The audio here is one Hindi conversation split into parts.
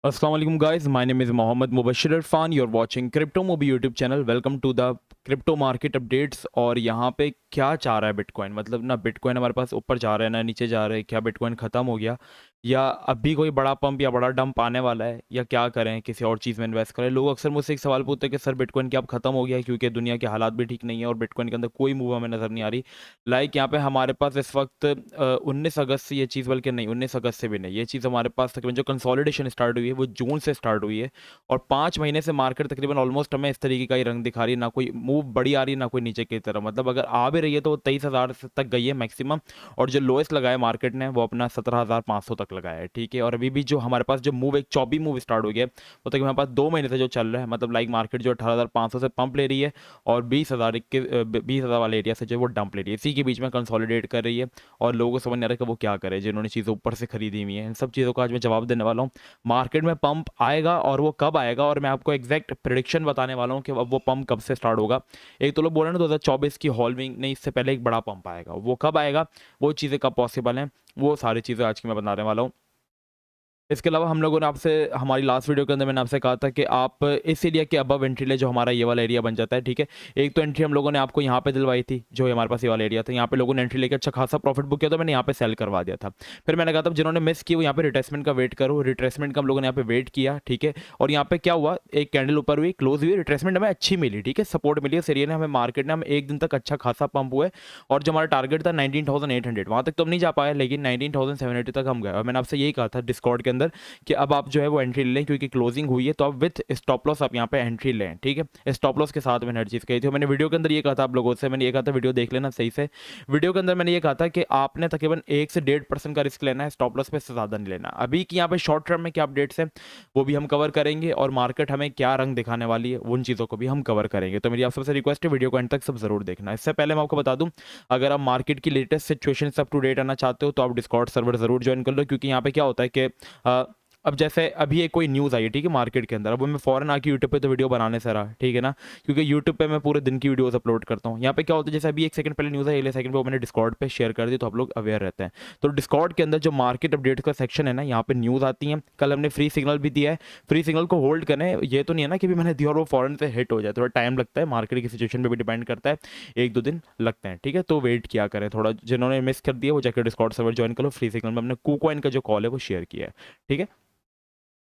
अस्सलाम वालेकुम guys, my name is Mohammad Mubashir Irfan. You are watching crypto movie YouTube channel. Welcome to the crypto market updates. और यहाँ पे क्या चाह रहा है बिटकॉइन, मतलब ना बिटकॉइन हमारे पास ऊपर जा रहा है ना नीचे जा रहा है। क्या बिटकॉइन ख़त्म हो गया या अभी कोई बड़ा पंप या बड़ा डंप आने वाला है, या क्या करें, किसी और चीज़ में इन्वेस्ट करें। लोग अक्सर मुझसे एक सवाल पूछते हैं कि सर बिटकॉइन क्या अब ख़त्म हो गया है, क्योंकि दुनिया के हालात भी ठीक नहीं है और बिटकॉइन के अंदर कोई मूव हमें नज़र नहीं आ रही। लाइक यहाँ पे हमारे पास इस वक्त 19 अगस्त से ये चीज़, बल्कि नहीं 19 अगस्त से भी नहीं, ये चीज़ हमारे पास तकरीबन जो कंसोलिडेशन स्टार्ट हुई है वो जून से स्टार्ट हुई है। और 5 महीने से मार्केट तकरीबन ऑलमोस्ट हमें इस तरीके का ही रंग दिखा रही है, ना कोई मूव बड़ी आ रही है ना कोई नीचे की तरफ। मतलब अगर आ भी रही है तो वो 23,000 तक गई है मैक्सिमम। और जो लोएस्ट लगाया मार्केट ने वो अपना 17,500 तक लगाया है, ठीक है। और अभी भी जो हमारे पास जो मूव, एक चौबी मूव स्टार्ट हो गया है, वो तक हमारे पास 2 महीने से जो चल रहा है। मतलब लाइक मार्केट जो 18,500 से पंप ले रही है और 20,000 वाले एरिया से जो वो डंप ले रही है, इसी के बीच में कंसोलिडेट कर रही है। और लोगों को समझ नहीं आ रहा कि वो क्या करे, जिन्होंने चीज़ें ऊपर से खरीदी हुई हैं। इन सब चीज़ों का आज मैं जवाब देने वाला हूँ। मार्केट में पंप आएगा और वो कब आएगा, और मैं आपको एग्जैक्ट प्रिडिक्शन बताने वाला हूँ कि अब वो पंप कब से स्टार्ट होगा। एक तो लोग बोल रहे हैं 2024 की हॉलविंग नहीं, इससे पहले एक बड़ा पंप आएगा, वो कब आएगा, वो चीज़ें कब पॉसिबल हैं, वो सारी चीज़ें आज की मैं बताने वाला हूँ। इसके अलावा हम लोगों ने आपसे, हमारी लास्ट वीडियो के अंदर मैंने आपसे कहा था कि आप इस एरिया के अबव एंट्री ले, जो हमारा ये वाला एरिया बन जाता है, ठीक है। एक तो एंट्री हम लोगों ने आपको यहाँ पे दिलवाई थी, जो हमारे पास ये वाला एरिया था, यहाँ पे लोगों ने एंट्री लेकर अच्छा खासा प्रॉफिट बुक किया, तो मैंने यहाँ पे सेल करवा दिया था। फिर मैंने कहा था जिन्होंने मिस की वो यहाँ पे रिट्रेसमेंट का वेट करो। रिट्रेसमेंट का हम लोगों ने यहाँ पे वेट किया, ठीक है। और यहाँ पे क्या हुआ, एक कैंडल ऊपर हुई, क्लोज हुई, रिट्रेसमेंट हमें अच्छी मिली, ठीक है, सपोर्ट मिली इस एरिया ने हमें, मार्केट ने हम एक दिन तक अच्छा खासा पंप हुआ है। और जो हमारा टारगेट था 19,800, वहाँ तक तो हम नहीं जा पाए, लेकिन 19,780 तक हम गए। और मैंने आपसे यही कहा था डिस्कॉर्ड के अंदर कि अब आप जो है वो एंट्री लें, क्योंकि क्लोजिंग हुई है, तो आप विथ स्टॉप लॉस आप यहाँ पे एंट्री लें, ठीक है। स्टॉप लॉस के साथ मैंने हर चीज़ कही थी। मैंने वीडियो के अंदर ये कहा था आप लोगों से, मैंने ये कहा था वीडियो देख लेना सही से। वीडियो के अंदर मैंने ये कहा था कि आपने तकरीबन 1 से 1.5% का रिस्क लेना है, स्टॉप लॉस पे से ज़्यादा नहीं लेना। अभी की यहाँ पे शॉर्ट टर्म में क्या अपडेट्स है वो भी हम कवर करेंगे, और मार्केट हमें क्या रंग दिखाने वाली है उन चीज़ों को भी हम कवर करेंगे। तो मेरी आप सबसे रिक्वेस्ट है, वीडियो को एंड तक सब जरूर देखना। इससे पहले मैं आपको बता दूं, अगर आप मार्केट की लेटेस्ट सिचुएशन से अप टू डेट आना चाहते हो तो आप डिस्कॉर्ड सर्वर जरूर ज्वाइन कर लो, क्योंकि यहाँ पे क्या होता है कि अब जैसे अभी एक कोई न्यूज़ आई है, ठीक है, मार्केट के अंदर, अब मैं फ़ौरन आके यूट्यूब पे तो वीडियो बनाने से रहा, ठीक है ना, क्योंकि यूट्यूब पे मैं पूरे दिन की वीडियोस अपलोड करता हूँ। यहाँ पे क्या होता है, जैसे अभी 1 सेकंड पहले न्यूज़ है, अगले सेकंड पे वो मैंने डिस्कॉर्ड पे शेयर कर दी, तो आप लोग अवेयर रहते हैं। तो डिस्कॉर्ड के अंदर जो मार्केट अपडेट का सेक्शन है ना, यहाँ पे न्यूज़ आती है। कल हमने फ्री सिग्नल भी दिया है, फ्री सिग्नल को होल्ड करें। ये तो नहीं है ना कि भी मैंने दिया और वो फ़ौरन से हिट हो जाए, थोड़ा टाइम लगता है, मार्केट की सिचुएशन पर भी डिपेंड करता है, 1-2 दिन लगते हैं, ठीक है। तो वेट किया करें थोड़ा, जिन्होंने मिस कर दिया वो जाकर डिस्कॉर्ड सर्वर ज्वाइन करो। फ्री सिग्नल में हमने कूकॉइन का जो कॉल है वो शेयर किया है, ठीक है।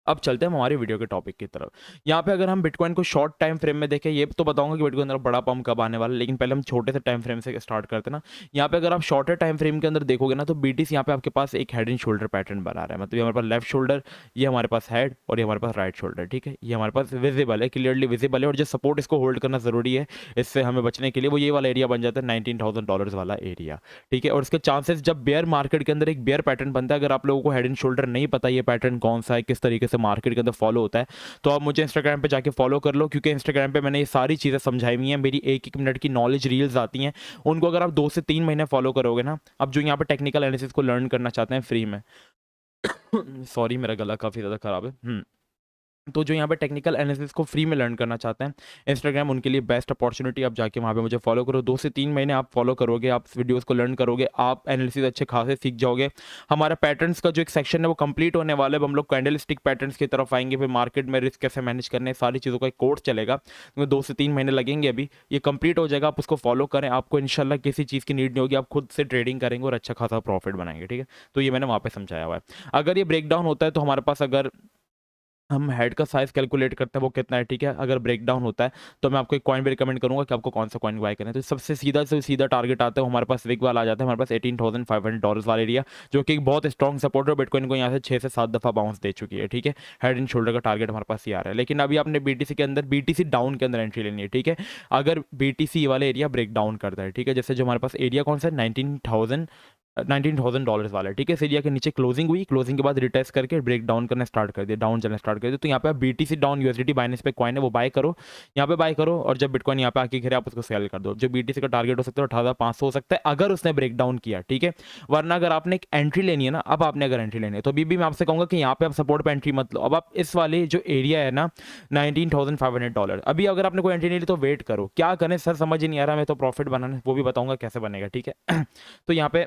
अब चलते हैं हमारी वीडियो के टॉपिक की तरफ। यहाँ पे अगर हम बिटकॉइन को शॉर्ट टाइम फ्रेम में देखें, ये तो बताऊंगा कि बिटकॉइन अंदर बड़ा पंप कब आने वाला है, लेकिन पहले हम छोटे से टाइम फ्रेम से स्टार्ट करते हैं ना। यहाँ पे अगर आप शॉर्टर टाइम फ्रेम के अंदर देखोगे ना, तो बीटीसी यहाँ पे आपके पास एक हेड एंड शोल्डर पैटर्न बना रहा है। मतलब ये हमारे पास लेफ्ट शोल्डर, ये हमारे पास हेड, और ये हमारे पास राइट शोल्डर, ठीक है। ये हमारे पास विजिबल है, क्लियरली विजिबल है। और जो सपोर्ट इसको होल्ड करना जरूरी है इससे हमें बचने के लिए, वो ये वाला एरिया बन जाता है $19,000 वाला एरिया, ठीक है। और इसके चांसेस, जब बेयर मार्केट के अंदर एक बेयर पैटर्न बनता है, अगर आप लोगों को हेड एंड शोल्डर नहीं पता ये पैटर्न कौन सा है, किस तरीके से मार्केट के अंदर फॉलो होता है, तो आप मुझे इंस्टाग्राम पे जाके फॉलो कर लो, क्योंकि इंस्टाग्राम पे मैंने ये सारी चीज़ें समझाई हुई हैं। मेरी 1-1 मिनट की नॉलेज रील्स आती हैं, उनको अगर आप 2 से 3 महीने फॉलो करोगे ना, अब जो यहाँ पे टेक्निकल एनालिसिस को लर्न करना चाहते हैं फ्री में सॉरी मेरा गला काफ़ी ज़्यादा ख़राब है। तो जो यहाँ पे टेक्निकल एनालिसिस को फ्री में लर्न करना चाहते हैं, इंस्टाग्राम उनके लिए बेस्ट अपॉर्चुनिटी। आप जाके वहाँ पे मुझे फॉलो करो, 2 से 3 महीने आप फॉलो करोगे, आप वीडियोस को लर्न करोगे, आप एनालिसिस अच्छे खासे सीख जाओगे। हमारा पैटर्न्स का जो एक सेक्शन है वो कंप्लीट होने वाला है। अब हम लोग कैंडल स्टिक पैटर्न्स की तरफ आएंगे, फिर मार्केट में रिस्क कैसे मैनेज करने, सारी चीज़ों का एक कोर्स चलेगा, तो 2 से 3 महीने लगेंगे। अभी ये कंप्लीट हो जाएगा, आप उसको फॉलो करें, आपको इंशाल्लाह किसी चीज़ की नीड नहीं होगी, आप खुद से ट्रेडिंग करेंगे और अच्छा खासा प्रॉफिट बनाएंगे, ठीक है। तो ये मैंने वहाँ पे समझाया हुआ है। अगर ये ब्रेक डाउन होता है तो हमारे पास, अगर हम हेड का साइज कैलकुलेट करते हैं वो कितना है, ठीक है। अगर ब्रेक डाउन होता है तो मैं आपको एक कॉइन भी रिकमेंड करूंगा कि आपको कौन सा कॉइन बाय करना है। तो सबसे सीधा से सीधा टारगेट आता है हमारे पास, विग वाला आ जाता है हमारे पास $18,500 वाला एरिया, जो कि एक बहुत स्ट्रॉन्ग सपोर्टर बिटकॉइन को यहाँ से 6 से 7 दफा बाउंस दे चुकी है, ठीक है। हेड एंड शोल्डर का टारगेट हमारे पास ये आ रहा है। लेकिन अभी आपने बीटीसी के अंदर, बीटीसी डाउन के अंदर एंट्री लेनी है, ठीक है। अगर बीटीसी वाला एरिया ब्रेक डाउन करता है, ठीक है, जैसे जो हमारे पास एरिया कौन सा है, $19,000 वाला है, ठीक है। इस एरिया के नीचे क्लोजिंग हुई, क्लोजिंग के बाद रिटेस्ट करके ब्रेक डाउन करना स्टार्ट कर दिया, डाउन चलना स्टार्ट कर दिया, तो यहाँ पे आप बीटीसी डाउन यूएसडीटी बाइनेंस पे कॉइन है वो बाय करो, यहाँ पे बाय करो। और जब बिटकॉइन यहाँ पे आके गिरे आप उसको सेल कर दो। जो बीटीसी का टारगेट हो सकता है 18,500 हो सकता है, अगर उसने ब्रेक डाउन किया, ठीक है। वरना अगर आपने एक एंट्री लेनी है ना, अब आपने अगर एंट्री लेनी है तो अभी भी मैं आपसे कहूंगा कि यहाँ पे आप सपोर्ट पे एंट्री मत लो। अब आप इस वाले जो एरिया है ना, $19,500, अभी अगर आपने कोई एंट्री नहीं ली तो वेट करो। क्या करें सर, समझ ही नहीं आ रहा, मैं तो प्रॉफिट बनाना, वो भी बताऊंगा कैसे बनेगा, ठीक है तो यहाँ पे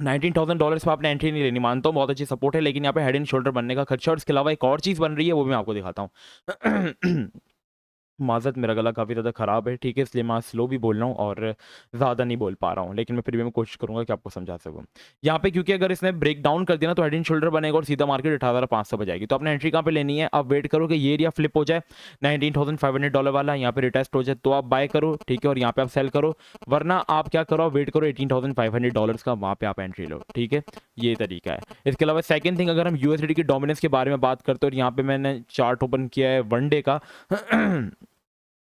$19,000 पे आपने एंट्री नहीं लेनी, मानता हूँ बहुत अच्छी सपोर्ट है, लेकिन यहाँ पे हेड एंड शोल्डर बनने का खर्चा, और इसके अलावा एक और चीज़ बन रही है, वो भी मैं आपको दिखाता हूँ। माज़रत, मेरा गला काफ़ी ज़्यादा ख़राब है, ठीक है, इसलिए मैं स्लो भी बोल रहा हूँ और ज़्यादा नहीं बोल पा रहा हूँ, लेकिन मैं फिर भी मैं कोशिश करूँगा कि आपको समझा सकूँ। यहाँ पे क्योंकि अगर इसने ब्रेक डाउन कर दिया ना, तो हेड एंड शोल्डर बनेगा और सीधा मार्केट 18,500 पे जाएगी। तो आपने एंट्री कहाँ पे लेनी है, आप वेट करो कि ये एरिया फ्लिप हो जाए, $19,500 वाला यहाँ पे रिटेस्ट हो जाए, तो आप बाय करो, ठीक है, और यहाँ पे आप सेल करो, वरना आप क्या करो, वेट करो $18,500 का, वहाँ पे आप एंट्री लो, ठीक है, ये तरीका है। इसके अलावा सेकंड थिंग, अगर हम यूएसडी की डोमिनेंस के बारे में बात करते हैं, और यहाँ पे मैंने चार्ट ओपन किया है वन डे का,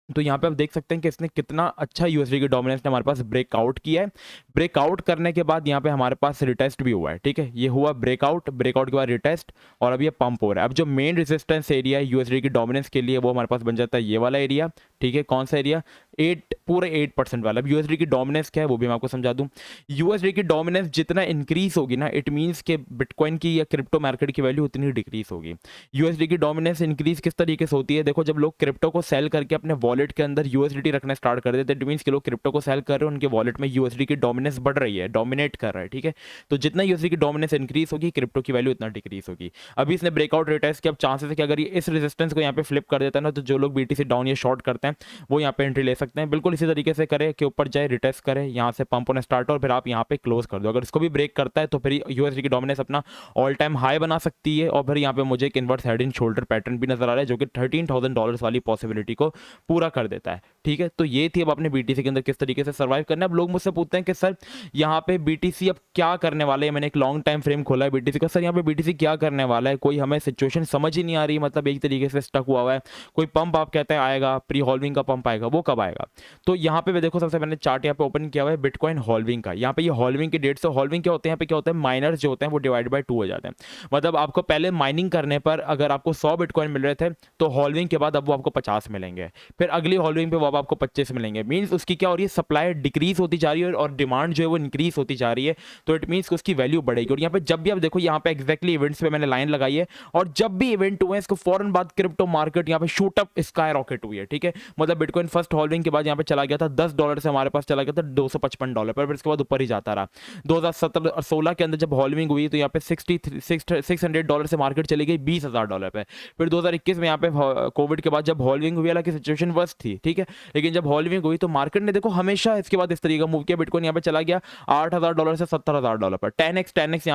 तो यहाँ पे आप देख सकते हैं कि इसने कितना अच्छा यूएसडी की डोमिनेंस ने हमारे पास ब्रेकआउट किया है। ब्रेकआउट करने के बाद यहाँ पे हमारे पास रिटेस्ट भी हुआ है, ठीक है, ये हुआ ब्रेकआउट, ब्रेकआउट के बाद रिटेस्ट, और अब ये पंप हो रहा है। अब जो मेन रेजिस्टेंस एरिया है यूएसडी की डोमिनेंस के लिए, वो हमारे पास बन जाता है ये वाला एरिया, ठीक है, कौन सा एरिया, 8% वाला। अब यूएसडी की डोमिनेंस क्या है वो भी मैं आपको समझा दूं। यूएसडी की डोमिनेंस जितना इंक्रीज होगी ना, इट मीन्स के बिटकॉइन की या क्रिप्टो मार्केट की वैल्यू उतनी डिक्रीज होगी। यूएसडी की डोमिनेंस इंक्रीज किस तरीके से होती है, देखो, जब लोग क्रिप्टो को सेल करके अपने वॉलेट के अंदर यूएसडी रखना स्टार्ट कर देते हैं, इट मीन्स कि लोग क्रिप्टो को सेल कर रहे हैं, उनके वॉलेट में यूएसडी की डोमिनेंस बढ़ रही है, डोमिनेट कर रहा है, ठीक है। तो जितना यूएसडी की डोमिनेंस इंक्रीज होगी, क्रिप्टो की वैल्यू इतना डिक्रीज होगी। अभी इसने ब्रेकआउट रिटेस्ट किया, अब चांसेस है कि अगर ये इस रेजिस्टेंस को यहाँ पे फ्लिप कर देता है ना, तो जो लोग बीटीसी डाउन या शॉर्ट करते हैं वो यहाँ पे एंट्री ले सकते हैं। बिल्कुल इसी तरीके से करें कि ऊपर जाए, रिटेस्ट करे, यहाँ से पंप होने स्टार्ट हो, और फिर आप यहाँ पे क्लोज कर दो। अगर इसको भी ब्रेक करता है तो फिर यूएसडी की डोमिनेंस अपना ऑल टाइम हाई बना सकती है, और फिर यहाँ पे मुझे एक inverse head and shoulder pattern भी नजर आ रहा है, जो कि $13,000 वाली पॉसिबिलिटी को पूरा कर देता है, ठीक है। तो ये थी अब अपने बीटीसी के अंदर किस तरीके से सर्वाइव करना है। अब लोग मुझसे पूछते हैं कि सर यहाँ पे बीटीसी अब क्या करने वाले हैं, मैंने एक लॉन्ग टाइम फ्रेम खोला है बीटीसी का, सर यहाँ पे बीटीसी क्या करने वाला है, कोई हमें सिचुएशन समझ ही नहीं आ रही, मतलब एक तरीके से स्टक हुआ हुआ है। कोई पंप आप कहते हैं आएगा, प्री हॉल्विंग का पंप आएगा, वो कब आएगा। तो यहाँ पे देखो, सबसे मैंने चार्ट यहाँ पे ओपन किया हुआ है बिटकॉइन हॉल्विंग का। यहाँ पे ये हॉल्विंग की डेट से, हॉल्विंग क्या होते हैं, यहाँ पे क्या होता है, माइनर्स जो होते हैं वो डिवाइड बाय 2 हो जाते हैं। मतलब आपको पहले माइनिंग करने पर अगर आपको 100 बिटकॉइन मिल रहे थे, तो हॉल्विंग के बाद अब वो आपको 50 मिलेंगे, फिर अगली हॉल्विंग पे वो अब आपको 25 मिलेंगे। मीन्स उसकी क्या हो रही है, सप्लाई डिक्रीज होती जा रही है और डिमांड जो है वो इंक्रीज होती जा रही है, तो इट मीन्स उसकी वैल्यू बढ़ेगी। और यहाँ पे जब भी आप देखो, यहाँ पे एक्जैक्टली इवेंट्स पे मैंने लाइन लगाई है, और जब भी इवेंट हुए इसको फौरन बाद क्रिप्टो मार्केट यहाँ पे शूट अप स्काई रॉकेट हुई है, ठीक है। मतलब बिटकॉइन फर्स्ट हॉल्विंग के बाद यहाँ पे चला गया था $10 से हमारे पास चला गया था $255 पर, फिर इसके बाद ऊपर ही जाता रहा। 2017 और 16 के अंदर जब हॉल्विंग हुई तो यहाँ पे $600 से मार्केट चली गई $20,000 पे। फिर 2021 में यहाँ पे कोविड के बाद जब हॉल्विंग हुई, हालांकि सिचुएशन वर्स्ट थी, ठीक है, लेकिन जब हॉल्विंग हुई तो मार्केट ने देखो हमेशा इसके बाद इस तरीके का मूव किया। बिटकॉइन यहाँ पे चला गया $8,000 से $70,000 पर, 10x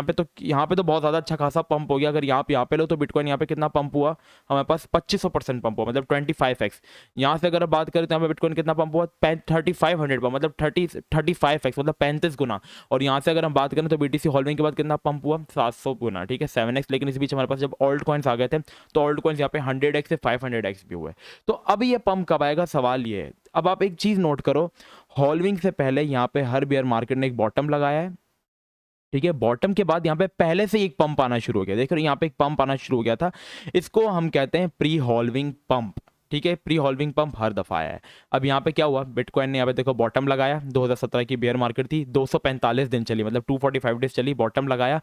यहाँ पे तो बहुत ज्यादा अच्छा खासा पंप हो गया। अगर यहाँ पे लो तो बिटकॉइन यहाँ पे कितना पंप हुआ, हमारे पास 2500% पंप हुआ, मतलब 25x। यहाँ से अगर बात करें तो यहाँ पे बिटकॉइन कितना पंप हुआ, 3500 पर, मतलब 35x, मतलब 35 गुना। और यहाँ से अगर हम बात करें तो बीटीसी हॉल्विंग के बाद कितना पंप हुआ, 700 गुना, ठीक है, 7x। लेकिन इस बीच हमारे पास जब ऑल्ट कॉइन्स आ गए थे, तो ऑल्ट कॉइन्स यहाँ पे 100x से 500x भी हुए। तो अब ये पंप कब आएगा, सवाल ये है। अब आप एक चीज नोट करो, हॉल्विंग से पहले यहाँ पे हर बेयर मार्केट ने एक बॉटम लगाया है, ठीक है। बॉटम के बाद यहाँ पे पहले से एक पंप आना शुरू हो गया, देख रहे हो यहाँ पे एक पंप आना शुरू हो गया था, इसको हम कहते हैं प्री हॉल्विंग पंप, ठीक है। प्री हॉल्विंग पंप हर दफा आया है। अब यहाँ पे क्या हुआ, बिटकॉइन ने यहाँ पे देखो बॉटम लगाया, 2017 की बेयर मार्केट थी, 245 दिन चली, मतलब 245 डेज चली, बॉटम लगाया,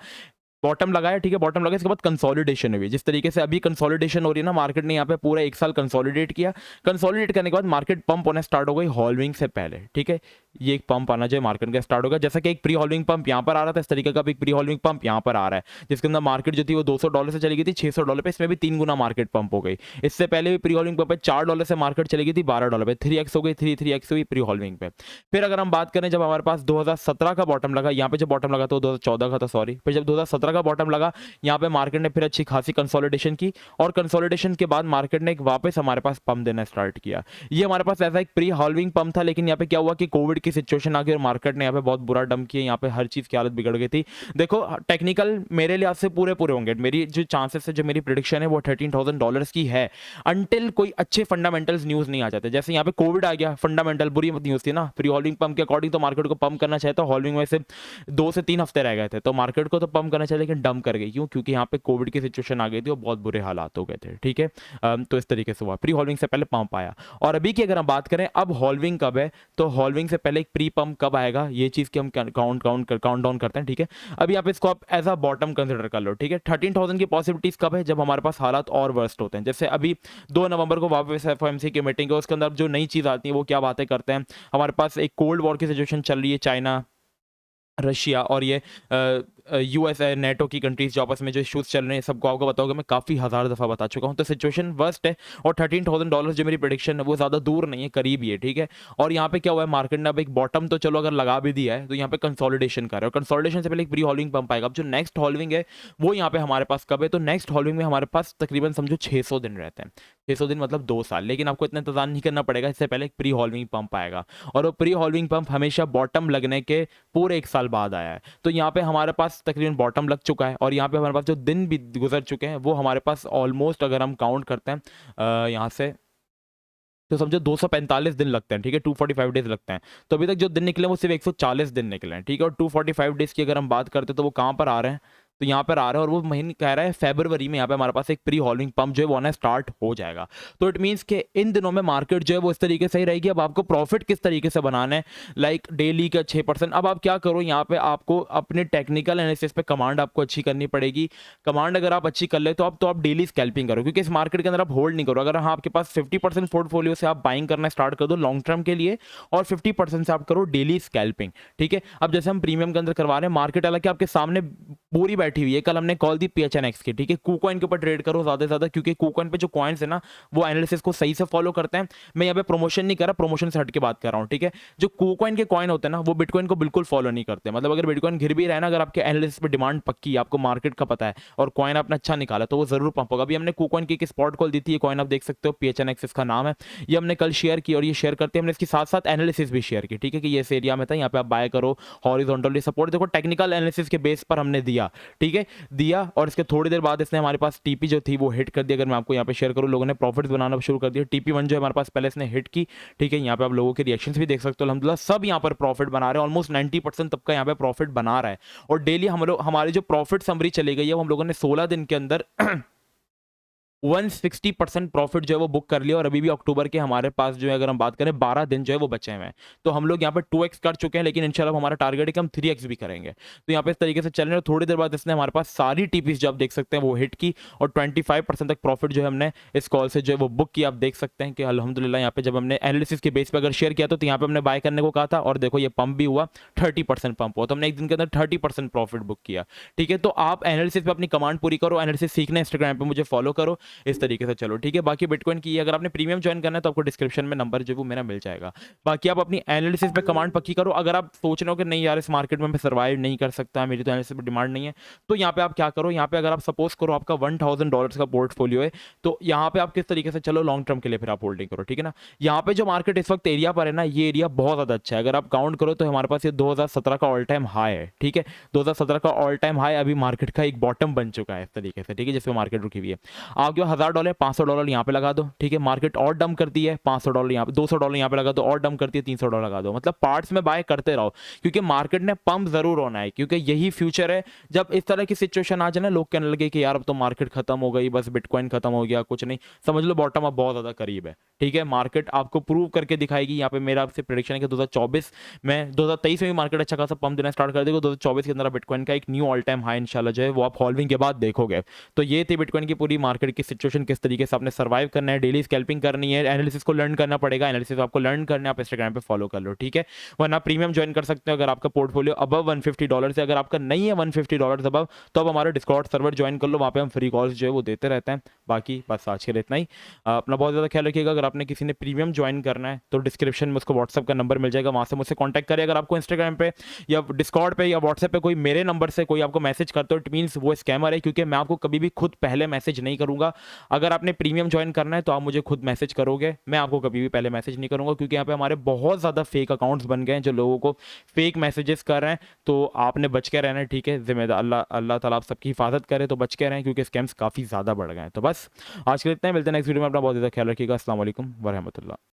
बॉटम लगाया, ठीक है, बॉटम लगाया, इसके बाद कंसोलिडेशन हुई। जिस तरीके से अभी कंसोलिडेशन हो रही है ना, मार्केट ने यहाँ पे पूरा एक साल कंसोलिडेट किया, कंसोलिडेट करने के बाद मार्केट पंप होने स्टार्ट हो गई हॉल्विंग से पहले, ठीक है। ये एक पंप आना चाहिए मार्केट का स्टार्ट होगा, जैसा कि एक प्री हॉल्विंग पंप यहाँ पर आ रहा था, इस तरीके का एक प्री हॉल्विंग पंप यहाँ पर आ रहा है, जिसके अंदर मार्केट जो थी वो $200 से चली गई थी $600 पे, इसमें भी 3 गुना मार्केट पंप हो गई। इससे पहले भी प्री हॉल्विंग पंप पे $4 से मार्केट चली गई थी $12 पे, 3x हो गई, 3x हुई प्री हॉल्विंग पे। फिर अगर हम बात करें जब हमारे पास 2017 का बॉटम लगा, यहाँ पे जब बॉटम लगा तो 2014 का था, सॉरी, फिर जब 2017 का बॉटम लगा, यहाँ पे मार्केट ने फिर अच्छी खासी कंसोलिडेशन की, और कंसोलिडेशन के बाद मार्केट ने एक वापस हमारे पास पंप देना स्टार्ट किया। ये हमारे पास ऐसा एक प्री हॉल्विंग पंप था, लेकिन यहाँ पे क्या हुआ कि कोविड की सिचुएशन आ गई और मार्केट ने यहाँ पे बहुत बुरा डंप किया, यहाँ पे हर चीज की हालत बिगड़ गई थी। देखो टेक्निकल मेरे लिहाज से पूरे पूरे होंगे, मेरी जो चांसेस है, जो मेरी प्रिडिक्शन है वो $13,000 की है, अनटिल कोई अच्छे फंडामेंटल्स न्यूज नहीं आ जाते। जैसे यहाँ पे कोविड आ गया, फंडामेंटल बुरी न्यूज थी ना, प्री हॉल्विंग पंप के अकॉर्डिंग तो मार्केट को पंप करना चाहिए था, हॉल्विंग में से 2 से 3 हफ्ते रह गए थे, तो मार्केट को तो पंप करना चाहिए, लेकिन डंप कर गई। क्यों? क्योंकि यहाँ पे कोविड की सिचुएशन आ गई थी और बहुत बुरे हालात हो गए थे, ठीक है। तो इस तरीके से हुआ, प्री हॉल्विंग से पहले पंप आया। और अभी की अगर हम बात करें अब हॉल्विंग कब है, तो हॉल्विंग से पहले एक प्री पंप कब आएगा, ये चीज की हम काउंट डाउन करते हैं, ठीक है। अभी आप इसको आप एज अ बॉटम कंसिडर कर लो, ठीक है। 13,000 की पॉसिबिलिटीज कब है, जब हमारे पास हालात और वर्स्ट होते हैं। जैसे अभी 2 नवंबर को वापस एफओएमसी की मीटिंग है, उसके अंदर जो नई चीज आती है वो क्या बातें करते हैं, हमारे पास एक कोल्ड वॉर की सिचुएशन चल रही है, चाइना रशिया और ये यूएसए नेटो की कंट्रीज जो आपस में जो इश्यूज चल रहे हैं सबको आपको बताओगे, मैं काफ़ी हज़ार दफ़ा बता चुका हूँ। तो सिचुएशन वर्स्ट है और $13,000 जो मेरी प्रेडिक्शन है वो ज़्यादा दूर नहीं है, करीब ही है, ठीक है। और यहाँ पे क्या हुआ है, मार्केट ने अब एक बॉटम तो चलो अगर लगा भी दिया है तो यहाँ पे कंसोलिडेशन कर रहा है, और कंसोलिडेशन से पहले एक प्री हॉल्विंग पंप आएगा। अब जो नेक्स्ट हॉल्विंग है वो यहाँ पे हमारे पास कब है, तो नेक्स्ट हॉल्विंग में हमारे पास तकरीबन समझो 600 दिन रहते हैं। 600 दिन मतलब 2 साल, लेकिन आपको इतना इंतजार नहीं करना पड़ेगा, इससे पहले एक प्री हॉल्विंग पंप आएगा। और वो प्री हॉल्विंग पंप हमेशा बॉटम लगने के पूरे 1 साल बाद आया है। तो यहाँ पे हमारे पास तकरीबन बॉटम लग चुका है, और यहाँ पे हमारे पास जो दिन भी गुजर चुके हैं वो हमारे पास ऑलमोस्ट, अगर हम काउंट करते हैं यहाँ से, तो समझो 245 दिन लगते हैं, ठीक है, 245 डेज लगते हैं। तो अभी तक जो दिन निकले वो सिर्फ 140 दिन निकले हैं, ठीक है। और 245 डेज की अगर हम बात करते हैं तो वो कहाँ पर आ रहे हैं, तो यहाँ पर आ रहा है, और वो महीने कह रहा है फरवरी में यहाँ पे हमारे पास एक प्री हॉल्विंग पंप जो है वो आना स्टार्ट हो जाएगा। तो इट मीन्स कि इन दिनों में मार्केट जो है वो इस तरीके से ही रहेगी। अब आपको प्रॉफिट किस तरीके से बनाना है, लाइक डेली का 6%। अब आप क्या करो, यहाँ पे आपको अपने टेक्निकल एनालिसिस पे कमांड आपको अच्छी करनी पड़ेगी। कमांड अगर आप अच्छी कर ले तो आप डेली स्कैल्पिंग करो, क्योंकि इस मार्केट के अंदर आप होल्ड नहीं करो। अगर हाँ आपके पास 50% पोर्टफोलियो से आप बाइंग करना स्टार्ट कर दो लॉन्ग टर्म के लिए, और 50% से आप करो डेली स्कैल्पिंग, ठीक है। अब जैसे हम प्रीमियम के अंदर करवा रहे हैं, मार्केट हालांकि आपके सामने पूरी बैठी हुई है। कल हमने कॉल दी PHNX की, ठीक है। KuCoin के ऊपर ट्रेड करो ज़्यादा से ज़्यादा, क्योंकि KuCoin पे जो कॉइन्स है ना वो एनालिसिस को सही से फॉलो करते हैं। मैं यहाँ पे प्रमोशन नहीं कर रहा, प्रमोशन से हट के बात कर रहा हूँ, ठीक है। जो KuCoin के कॉइन होते हैं ना वो बिटकॉइन को बिल्कुल फॉलो नहीं करते। मतलब अगर बिटकॉइन गिर भी रहा है ना, अगर आपके एनालिसिस पे डिमांड पक्की है, आपको मार्केट का पता है और कॉइन आपने अच्छा निकाला, तो वो जरूर पंप होगा। अभी हमने KuCoin की एक स्पॉट कॉल दी थी, ये कॉइन आप देख सकते हो, PHNX इसका नाम है। ये हमने कल शेयर की, और ये शेयर करते हमने इसके साथ साथ एनालिसिस भी शेयर की, ठीक है, कि ये इस एरिया में था, यहाँ पे आप बाय करो, हॉरिजॉन्टली सपोर्ट देखो, टेक्निकल एनालिसिस के बेस पर हमने दिया, ठीक है, दिया। और इसके थोड़ी देर बाद इसने हमारे पास टीपी जो थी वो हिट कर दी। अगर मैं आपको यहाँ पे शेयर करूँ, लोगों ने प्रॉफिट्स बनाना शुरू कर दिया। TP1 जो हमारे पास पहले इसने हिट की, ठीक है, यहाँ पे आप लोगों के रिएक्शंस भी देख सकते हो, अल्हम्दुलिल्लाह सब यहाँ पर प्रॉफिट बना रहे हैं, ऑलमोस्ट 90% तब का यहाँ पे प्रॉफिट बना रहा है। और डेली हम लोग, हमारी जो प्रॉफिट समरी चली गई है वो हम लोगों ने 16 दिन के अंदर 160% प्रॉफिट जो है वो बुक कर लिया। और अभी भी अक्टूबर के हमारे पास जो है, अगर हम बात करें, 12 दिन जो है वो बचे हुए हैं। तो हम लोग यहाँ पे 2x कर चुके हैं, लेकिन इंशाल्लाह हमारा टारगेट है कि हम 3x भी करेंगे। तो यहाँ पे इस तरीके से चल रहे हैं। थोड़ी देर बाद इसने हमारे पास सारी टीपीज जो आप देख सकते हैं वो हिट की, और 25% तक प्रॉफिट जो है हमने इस कॉल से जो है वो बुक किया। आप देख सकते हैं कि अल्हम्दुलिल्लाह यहाँ पे जब हमने एनालिसिस के बेस पर अगर शेयर किया तो यहाँ पे हमने बाय करने को कहा था, और देखो ये पंप भी हुआ, 30% पंप हुआ, तो हमने एक दिन के अंदर 30% प्रॉफिट बुक किया, ठीक है। तो आप एनालिसिस पे अपनी कमांड पूरी करो, एनालिसिस सीखना है, इंस्टाग्राम पे मुझे फॉलो करो, इस तरीके से चलो, ठीक है। बाकी बिटकॉइन की अगर आपने प्रीमियम ज्वाइन करना है तो आपको डिस्क्रिप्शन में नंबर जो वो मेरा मिल जाएगा। बाकी आप अपनी एनालिसिस पे कमांड पक्की करो। अगर आप सोच रहे हो कि नहीं यार इस मार्केट में मैं सर्वाइव नहीं कर सकता, मेरी तो एनालिसिस पे डिमांड नहीं है, तो यहाँ पे आप क्या करो, यहाँ पे अगर आप सपोज करो आपका $1,000 का पोर्टफोलियो है, तो यहाँ पे आप किस तरीके से चलो लॉन्ग टर्म के लिए फिर आप होल्डिंग करो, ठीक है ना। यहाँ पे जो मार्केट इस वक्त एरिया पर है ना, ये एरिया बहुत ज्यादा अच्छा है। अगर आप काउंट करो तो हमारे पास ये 2017 का ऑल टाइम हाई है, ठीक है। 2017 का ऑल टाइम हाई अभी मार्केट का एक बॉटम बन चुका है इस तरीके से, ठीक है, जिसमें मार्केट रुकी हुई है। आपके $1,000 $500 यहाँ पे लगा दो, ठीक है। मार्केट और डम करती है, $500 यहाँ पे, $200 यहाँ पे लगा दो, और डम करती है, $300 लगा दो। मतलब पार्ट्स में बाय करते रहो, क्योंकि मार्केट ने पंप जरूर होना है, क्योंकि यही फ्यूचर है। जब इस तरह की सिचुएशन आ जाए ना, लोग कहने लगे कि यार अब तो मार्केट खत्म हो गई, बस बिटकॉइन खत्म हो गया, कुछ नहीं, समझ लो बॉटम अब बहुत ज्यादा करीब है, ठीक है। मार्केट आपको प्रूव करके दिखाएगी। यहाँ पे मेरा आपसे प्रेडिक्शन है कि 2024 में, 2023 में भी मार्केट अच्छा खासा पंप देना स्टार्ट कर देगा। 2024 के अंदर बिटकॉइन का एक न्यू ऑल टाइम हाई इंशाल्लाह जो है वो आप हॉल्विंग के बाद देखोगे। तो ये थी बिटकॉइन की पूरी मार्केट की सिचुएशन, किस तरीके से आपने सर्वाइव करना है, डेली स्कैल्पिंग करनी है, एनालिसिस को लर्न करना पड़ेगा। एनालिसिस आपको लर्न करना है, आप इंस्टाग्राम पे फॉलो कर लो, ठीक है। वरना प्रीमियम ज्वाइन कर सकते हो अगर आपका पोर्टफोलियो अबव $150 है। अगर आपका नहीं है $150 अबव, तो आप हमारा डिस्कॉर्ड सर्वर ज्वाइन कर लो, वहाँ पे हम फ्री कॉल्स जो है वो देते रहते हैं। बाकी बस आज के लिए इतना ही। अपना बहुत ज़्यादा ख्याल रखिएगा। अगर आपने किसी ने प्रीमियम ज्वाइन करना है तो डिस्क्रिप्शन में उसको व्हाट्सअप का नंबर मिल जाएगा, वहाँ से मुझसे कॉन्टैक्ट करें। अगर आपको इंस्टाग्राम पे या डिस्कॉर्ड पे या व्हाट्सएप पे कोई मेरे नंबर से कोई आपको मैसेज करते हो, इट मीन्स वो स्कैमर है, क्योंकि मैं आपको कभी भी खुद पहले मैसेज नहीं करूँगा। अगर आपने प्रीमियम ज्वाइन करना है तो आप मुझे खुद मैसेज करोगे, मैं आपको कभी भी पहले मैसेज नहीं करूँगा, क्योंकि यहाँ पे हमारे बहुत ज़्यादा फेक अकाउंट्स बन गए हैं जो लोगों को फेक मैसेजेस कर रहे हैं। तो आपने बच के रहना है, ठीक है। जिम्मेदार अल्लाह अल्लाह ताला आप सबकी हिफाजत करे, तो बच के रहें, क्योंकि स्कैम्स काफ़ी ज़्यादा बढ़ गए हैं। तो बस आज के लिए इतना ही, मिलते हैं नेक्स्ट वीडियो में। अपना बहुत ज़्यादा ख्याल रखिएगा। अस्सलाम वालेकुम वरहमतुल्लाह।